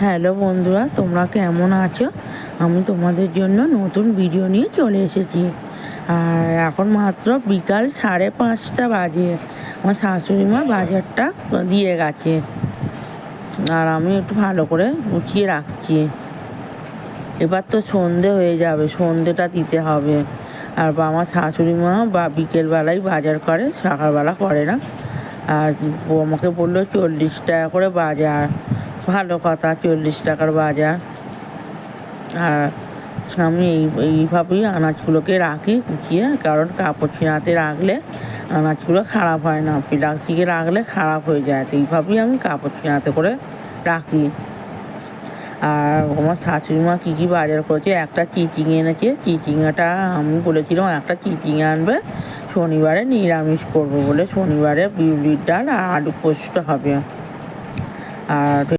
Hello বন্ধুরা, তোমরা কেমন আছো? আমি তোমাদের জন্য নতুন ভিডিও নিয়ে চলে এসেছি। আর এখন মাত্র বিকাল 5:30 বাজে। আমার শাশুড়ি মা বাজারটা দিয়ে গেছে, আর আমি একটু ভালো করে গুছিয়ে রাখছি। এবার তো সন্ধে হয়ে যাবে, সন্ধেটা দিতে হবে। আর আমার শাশুড়ি মা বিকেলবেলায় বাজার করে, সকালবেলা করে না। আর ও আমাকে বললো 40 টাকা করে বাজার। ভালো কথা, 40 টাকার বাজার। আর আমি এইভাবেই আনাজগুলোকে রাখি গুছিয়ে, কারণ কাপড় ছেঁড়াতে রাখলে আনাজগুলো খারাপ হয় না, প্লাস্টিকে রাখলে খারাপ হয়ে যায়। তো এইভাবেই আমি কাপড় ছেঁড়াতে করে রাখি। আর আমার শাশুড়ি মা কী কী বাজার করেছে, একটা চিচিঙে এনেছে। চিচিঙাটা আমি বলেছিলাম একটা চিচিঙে আনবে, শনিবারে নিরামিষ করবো বলে। শনিবারে বিউলির ডাল আর আলু পোস্ত হবে। আর